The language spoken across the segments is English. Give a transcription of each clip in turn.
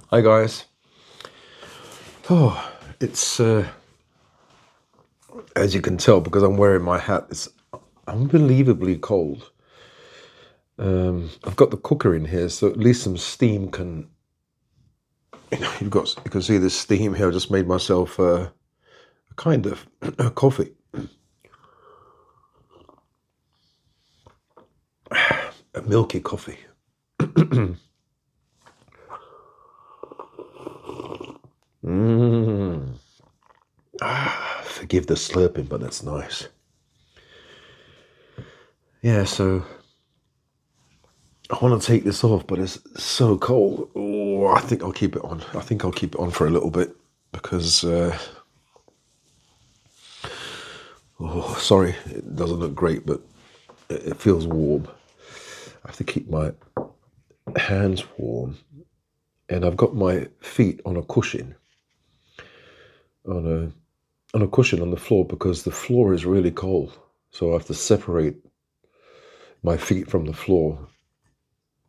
Hi guys. Oh, it's as you can tell because I'm wearing my hat. It's unbelievably cold. I've got the cooker in here, so at least some steam can. You can see this steam here. I just made myself a kind of a coffee, a milky coffee. Forgive the slurping, but that's nice. Yeah, so I want to take this off, but it's so cold. Oh, I think I'll keep it on. I think I'll keep it on for a little bit because, sorry, it doesn't look great, but it feels warm. I have to keep my hands warm, and I've got my feet on a cushion, on a cushion on the floor because the floor is really cold. So I have to separate my feet from the floor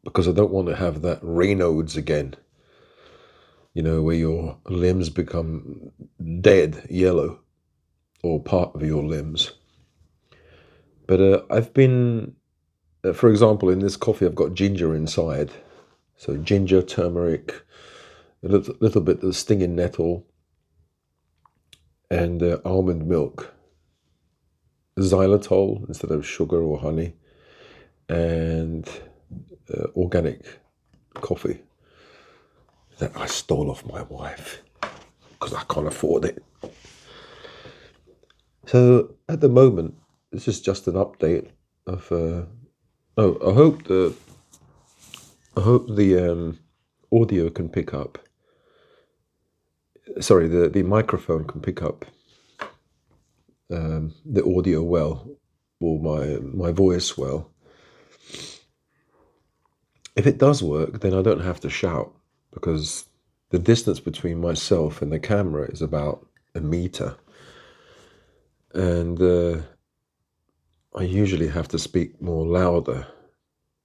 because I don't want to have that Raynaud's again. You know, where your limbs become dead yellow or part of your limbs. But I've been, for example, in this coffee, I've got ginger inside. So ginger, turmeric, a little bit of stinging nettle, and almond milk, xylitol instead of sugar or honey, and organic coffee that I stole off my wife because I can't afford it. So at the moment, this is just an update of. I hope the audio can pick up. Sorry, the microphone can pick up the audio well, or my voice well. If it does work, then I don't have to shout because the distance between myself and the camera is about a meter, and I usually have to speak more louder,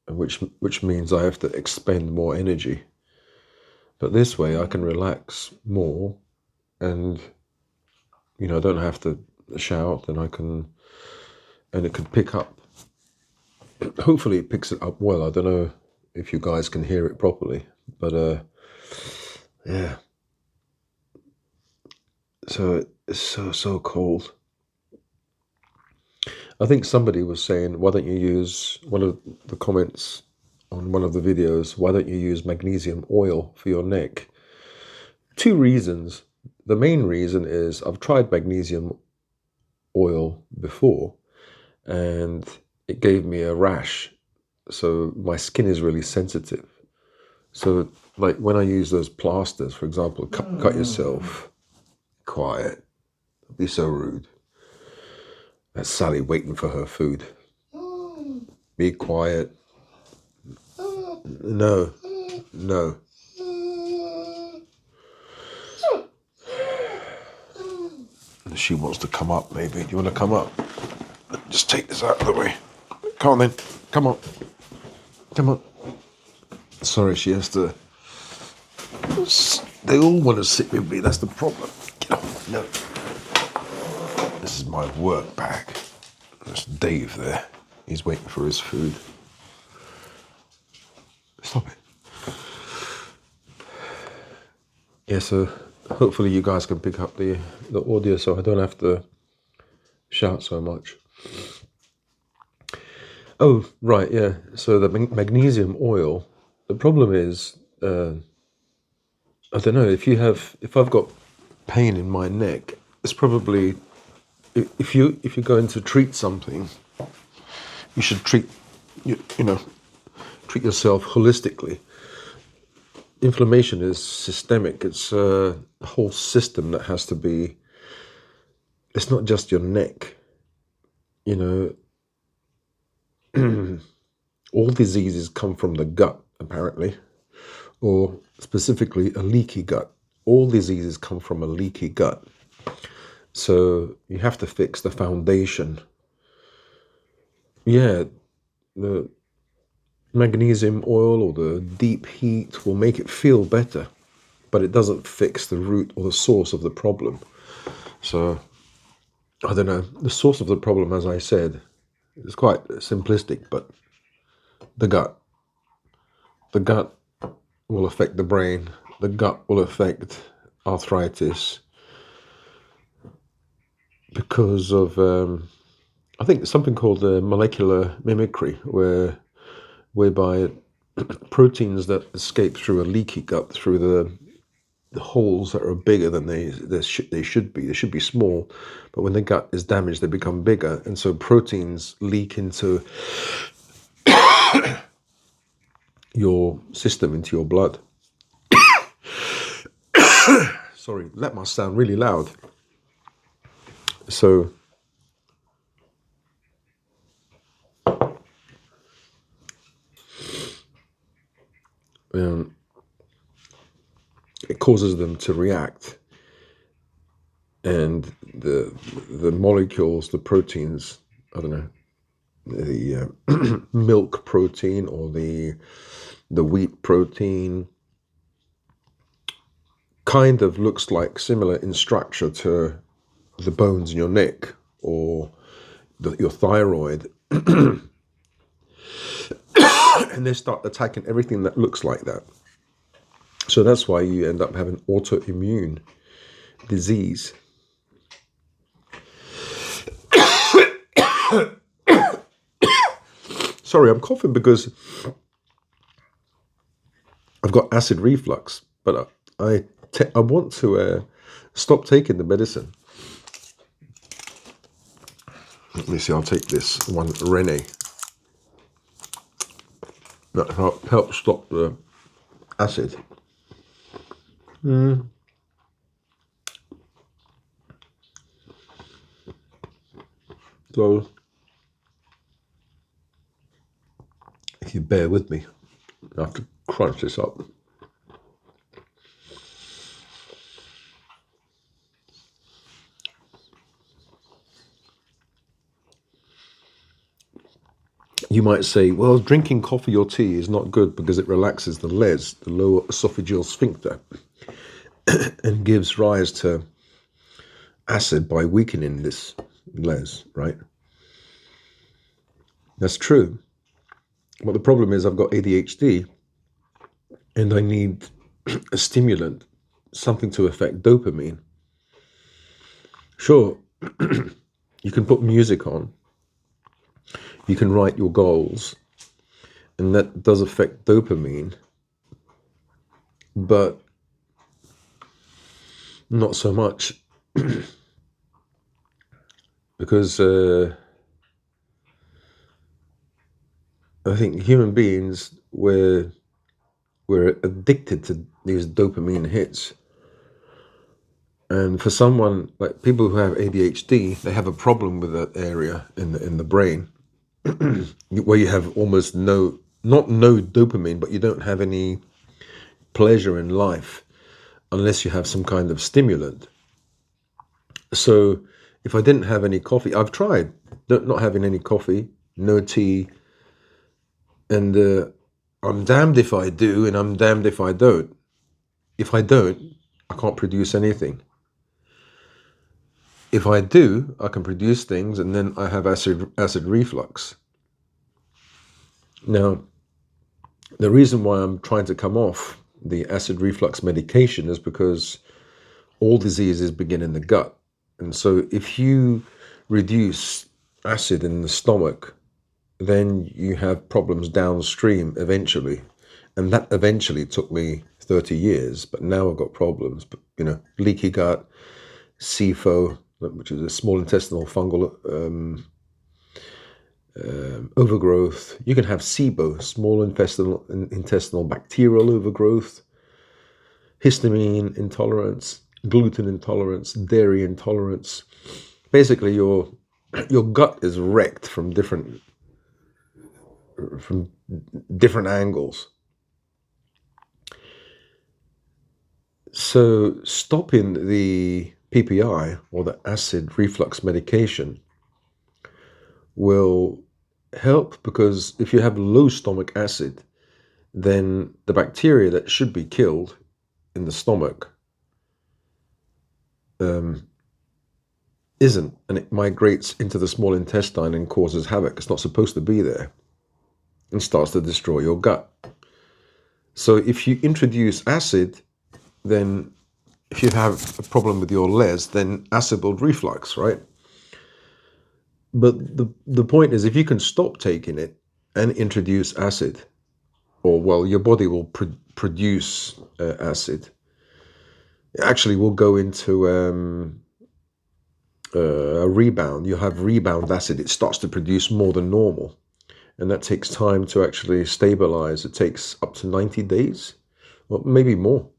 which means I have to expend more energy. But this way, I can relax more, and I don't have to shout, and it can pick up. Hopefully, it picks it up well. I don't know if you guys can hear it properly, but yeah. So it's so cold. I think somebody was saying, why don't you use one of the comments on one of the videos? Why don't you use magnesium oil for your neck? Two reasons. The main reason is I've tried magnesium oil before, and it gave me a rash. So my skin is really sensitive. So like when I use those plasters, for example, cut yourself. Quiet. Don't be so rude. That's Sally waiting for her food. Be quiet. No. No. She wants to come up, maybe. Do you want to come up? Just take this out of the way. Come on then. Come on. Come on. Sorry, she has to. They all want to sit with me. That's the problem. Get off. No. This is my work bag. There's Dave there. He's waiting for his food. Stop it. Yeah, so hopefully you guys can pick up the audio so I don't have to shout so much. Oh, right, yeah. So the magnesium oil, the problem is, I don't know, if I've got pain in my neck, it's probably, if you're going to treat something, you should treat yourself holistically. Inflammation is systemic. It's a whole system that has to be. It's not just your neck. All diseases come from the gut, apparently, or specifically a leaky gut. All diseases come from a leaky gut. So you have to fix the foundation. Yeah, the magnesium oil or the deep heat will make it feel better. but it doesn't fix the root or the source of the problem. So, I don't know. The source of the problem, as I said, is quite simplistic, but the gut. The gut will affect the brain. The gut will affect arthritis because of, I think, something called molecular mimicry, whereby proteins that escape through a leaky gut, through the holes that are bigger than they should be. They should be small, but when the gut is damaged, they become bigger, and so proteins leak into your system, into your blood. Sorry, that must sound really loud. So it causes them to react, and the molecules, the proteins, I don't know, the milk protein or the wheat protein, kind of looks like similar in structure to the bones in your neck or your thyroid. And they start attacking everything that looks like that. So that's why you end up having autoimmune disease. Sorry, I'm coughing because I've got acid reflux, but I want to stop taking the medicine. Let me see, I'll take this one, Rene. That helps stop the acid. So, if you bear with me, I have to crunch this up. You might say, well, drinking coffee or tea is not good because it relaxes the les, the lower esophageal sphincter, and gives rise to acid by weakening this les, right? That's true. But the problem is I've got ADHD and I need a stimulant, something to affect dopamine. Sure, you can put music on, you can write your goals, and that does affect dopamine, but not so much. Because I think human beings, we're addicted to these dopamine hits. And for someone like people who have ADHD, they have a problem with that area in the brain, where you have almost not no dopamine, but you don't have any pleasure in life unless you have some kind of stimulant. So if I didn't have any coffee, I've tried not having any coffee, no tea, and I'm damned if I do, and I'm damned if I don't. If I don't, I can't produce anything. If I do, I can produce things, and then I have acid reflux. Now, the reason why I'm trying to come off the acid reflux medication is because all diseases begin in the gut. And so if you reduce acid in the stomach, then you have problems downstream eventually. And that eventually took me 30 years, but now I've got problems. But, leaky gut, SIFO, which is a small intestinal fungal overgrowth. You can have SIBO, small intestinal bacterial overgrowth, histamine intolerance, gluten intolerance, dairy intolerance. Basically, your gut is wrecked from different angles. So stopping the PPI, or the acid reflux medication, will help, because if you have low stomach acid, then the bacteria that should be killed in the stomach isn't, and it migrates into the small intestine and causes havoc. It's not supposed to be there and starts to destroy your gut. So if you introduce acid, then if you have a problem with your les, then acid-built reflux, right? But the point is, if you can stop taking it and introduce acid, or well, your body will produce acid. It actually will go into a rebound. You have rebound acid. It starts to produce more than normal, and that takes time to actually stabilize. It takes up to 90 days, or maybe more.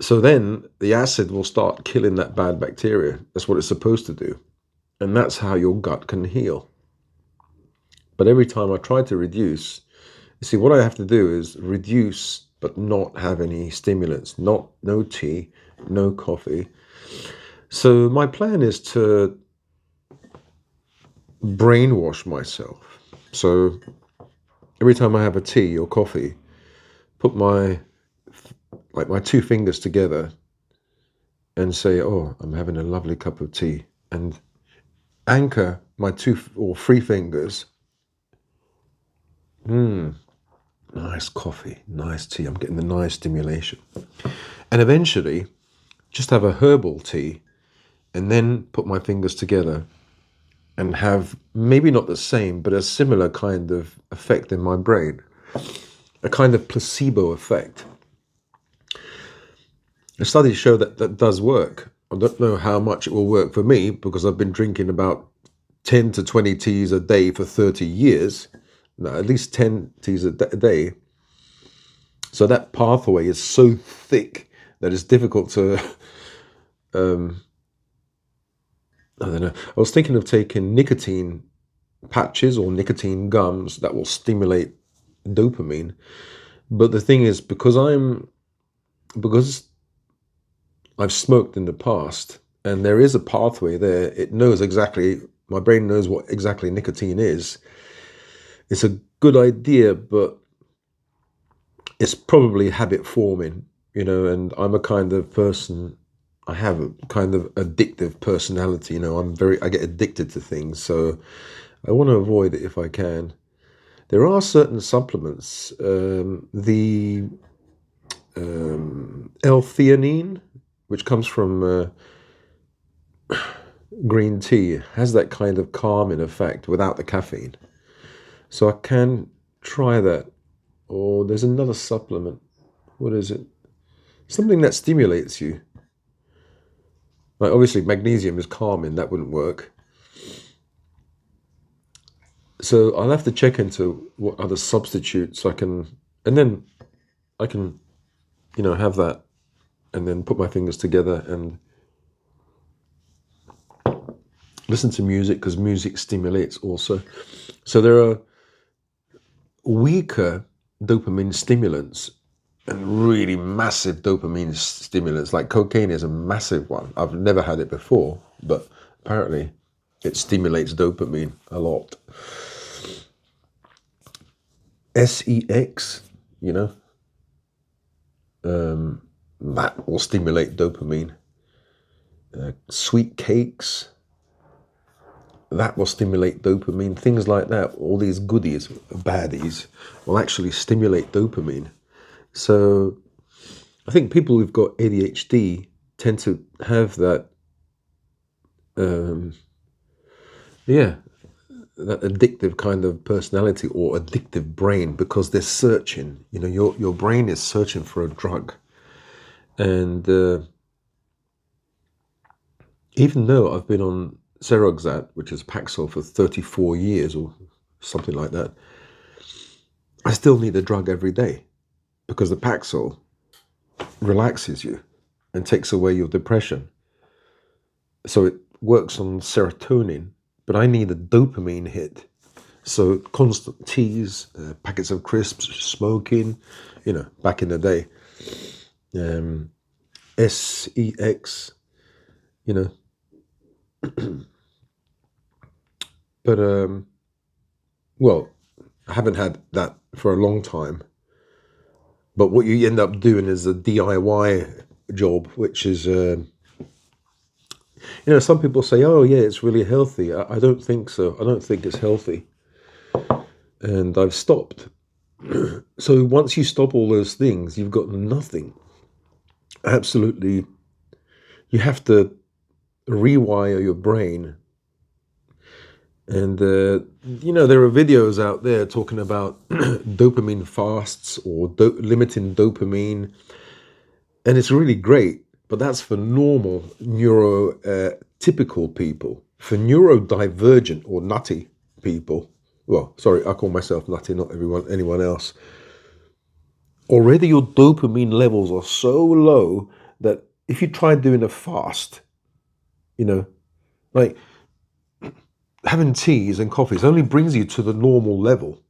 So then the acid will start killing that bad bacteria. That's what it's supposed to do. And that's how your gut can heal. But every time I try to reduce, you see, what I have to do is reduce, but not have any stimulants, no tea, no coffee. So my plan is to brainwash myself. So every time I have a tea or coffee, put my two fingers together and say, oh, I'm having a lovely cup of tea, and anchor my 2 or 3 fingers. Nice coffee, nice tea. I'm getting the nice stimulation. And eventually, just have a herbal tea, and then put my fingers together and have maybe not the same, but a similar kind of effect in my brain, a kind of placebo effect. The studies show that that does work. I don't know how much it will work for me, because I've been drinking about 10 to 20 teas a day for 30 years. No, at least 10 teas a day. So that pathway is so thick that it's difficult to, I don't know. I was thinking of taking nicotine patches or nicotine gums that will stimulate dopamine. But the thing is, because I've smoked in the past, and there is a pathway there, it knows exactly, my brain knows what exactly nicotine is. It's a good idea, but it's probably habit forming, and I'm a kind of person, I have a kind of addictive personality, I get addicted to things, so I want to avoid it if I can. There are certain supplements, the L-theanine, which comes from green tea, has that kind of calming effect without the caffeine. So I can try that. Or there's another supplement. What is it? Something that stimulates you. Like obviously magnesium is calming, that wouldn't work. So I'll have to check into what other substitutes I can, and then I can, have that, and then put my fingers together and listen to music, because music stimulates also. So there are weaker dopamine stimulants and really massive dopamine stimulants. Like cocaine is a massive one. I've never had it before, but apparently it stimulates dopamine a lot. Sex, that will stimulate dopamine. Sweet cakes, that will stimulate dopamine. Things like that, all these goodies, baddies, will actually stimulate dopamine. So I think people who've got ADHD tend to have that, that addictive kind of personality or addictive brain, because they're searching. Your brain is searching for a drug, and even though I've been on Seroxat, which is Paxil, for 34 years or something like that, I still need a drug every day, because the Paxil relaxes you and takes away your depression. So it works on serotonin, but I need a dopamine hit. So constant teas, packets of crisps, smoking, back in the day. Sex, But, well, I haven't had that for a long time. But what you end up doing is a DIY job, which is, some people say, oh, yeah, it's really healthy. I don't think so. I don't think it's healthy. And I've stopped. So once you stop all those things, you've got nothing. Absolutely. You have to rewire your brain. And, there are videos out there talking about dopamine fasts or limiting dopamine. And it's really great, but that's for normal neurotypical people. For neurodivergent or nutty people, well, sorry, I call myself nutty, not anyone else. Already your dopamine levels are so low that if you try doing a fast, like having teas and coffees only brings you to the normal level,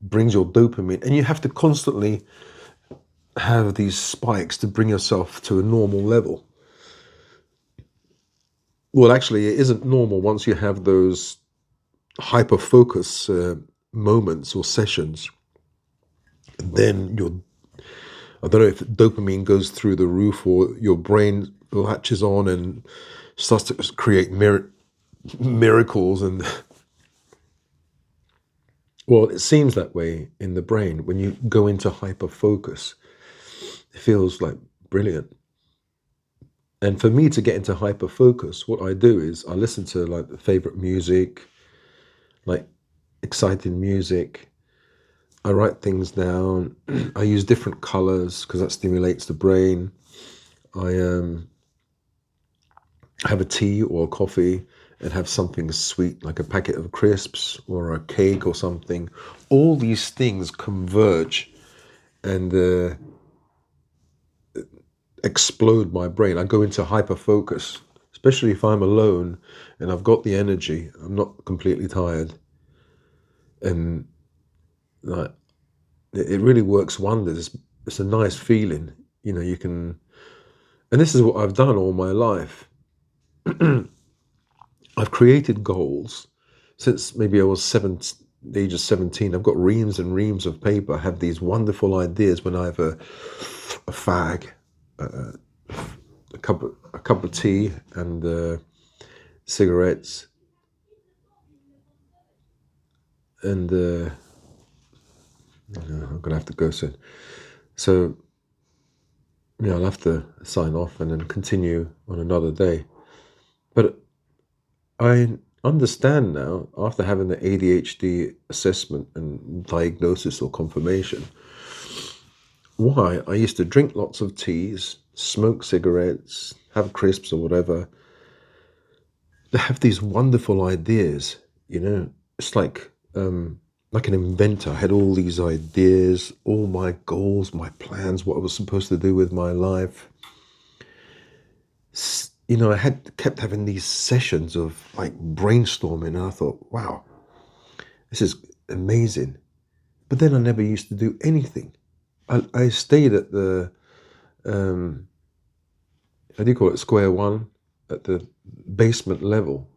brings your dopamine, and you have to constantly have these spikes to bring yourself to a normal level. Well, actually, it isn't normal once you have those hyper focus moments or sessions. Then I don't know if dopamine goes through the roof or your brain latches on and starts to create miracles. And well, it seems that way in the brain when you go into hyper focus. It feels like brilliant. And for me to get into hyper focus, what I do is I listen to like favorite music, like exciting music. I write things down. I use different colors because that stimulates the brain. I have a tea or a coffee and have something sweet like a packet of crisps or a cake or something. All these things converge and explode my brain. I go into hyper focus, especially if I'm alone and I've got the energy. I'm not completely tired, and like it really works wonders. It's a nice feeling, you can, and this is what I've done all my life. I've created goals since maybe I was the age of 17. I've got reams and reams of paper. I have these wonderful ideas when I have a fag, a cup of tea and cigarettes, and I'm gonna have to go soon. So I'll have to sign off and then continue on another day. But I understand now, after having the ADHD assessment and diagnosis or confirmation, why I used to drink lots of teas, smoke cigarettes, have crisps or whatever. They have these wonderful ideas, It's like an inventor. I had all these ideas, all my goals, my plans, what I was supposed to do with my life. I had kept having these sessions of like brainstorming, and I thought, wow, this is amazing. But then I never used to do anything. I stayed at the how do you call it, square one, at the basement level.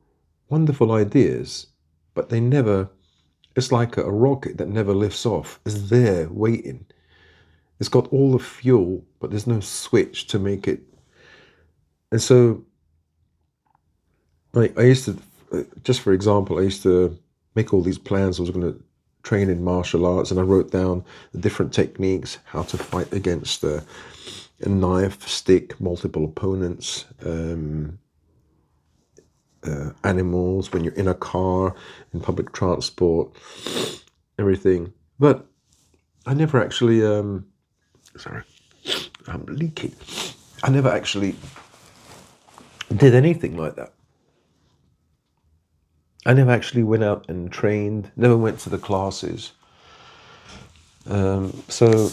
Wonderful ideas, but they never. It's like a rocket that never lifts off. It's there waiting. It's got all the fuel, but there's no switch to make it. And so, I used to, just for example, I used to make all these plans. I was going to train in martial arts, and I wrote down the different techniques, how to fight against a knife, stick, multiple opponents, animals, when you're in a car, in public transport, everything. But I never actually, sorry, I'm leaking. I never actually did anything like that. I never actually went out and trained, never went to the classes. So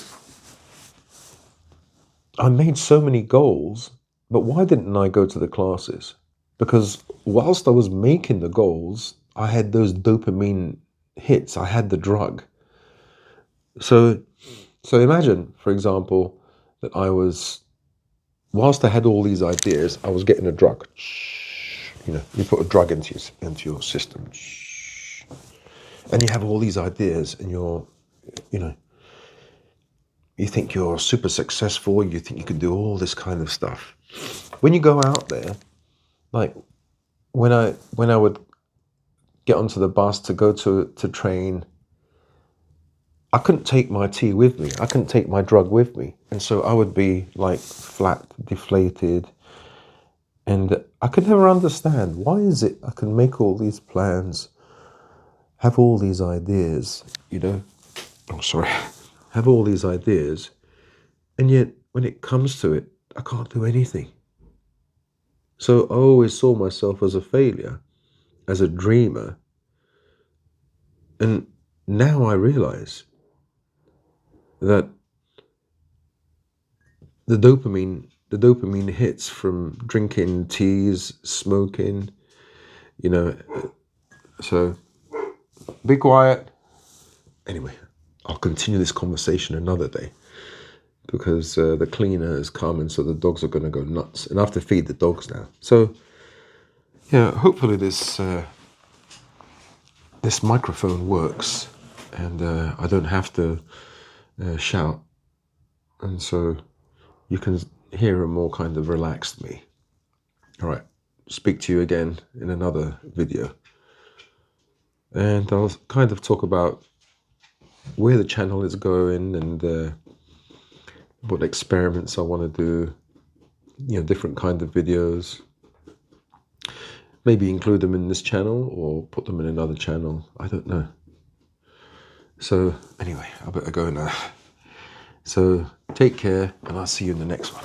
I made so many goals, but why didn't I go to the classes? Because whilst I was making the goals, I had those dopamine hits. I had the drug. So imagine, for example, that whilst I had all these ideas, I was getting a drug. You put a drug into your system, and you have all these ideas, and you're, you think you're super successful, you think you can do all this kind of stuff. When you go out there, like when I would get onto the bus to go to train, I couldn't take my tea with me. I couldn't take my drug with me. And so I would be like flat, deflated. And I could never understand, why is it I can make all these plans, have all these ideas, have all these ideas, and yet when it comes to it, I can't do anything. So I always saw myself as a failure, as a dreamer. And now I realize that the dopamine hits from drinking teas, smoking, so be quiet. Anyway, I'll continue this conversation another day, because the cleaner is coming, so the dogs are going to go nuts, and I have to feed the dogs now. So yeah, hopefully this microphone works, and I don't have to shout, and so you can hear a more kind of relaxed me. All right, speak to you again in another video, and I'll kind of talk about where the channel is going, and what experiments I want to do, different kind of videos. Maybe include them in this channel or put them in another channel. I don't know. So anyway, I better go now. So take care, and I'll see you in the next one.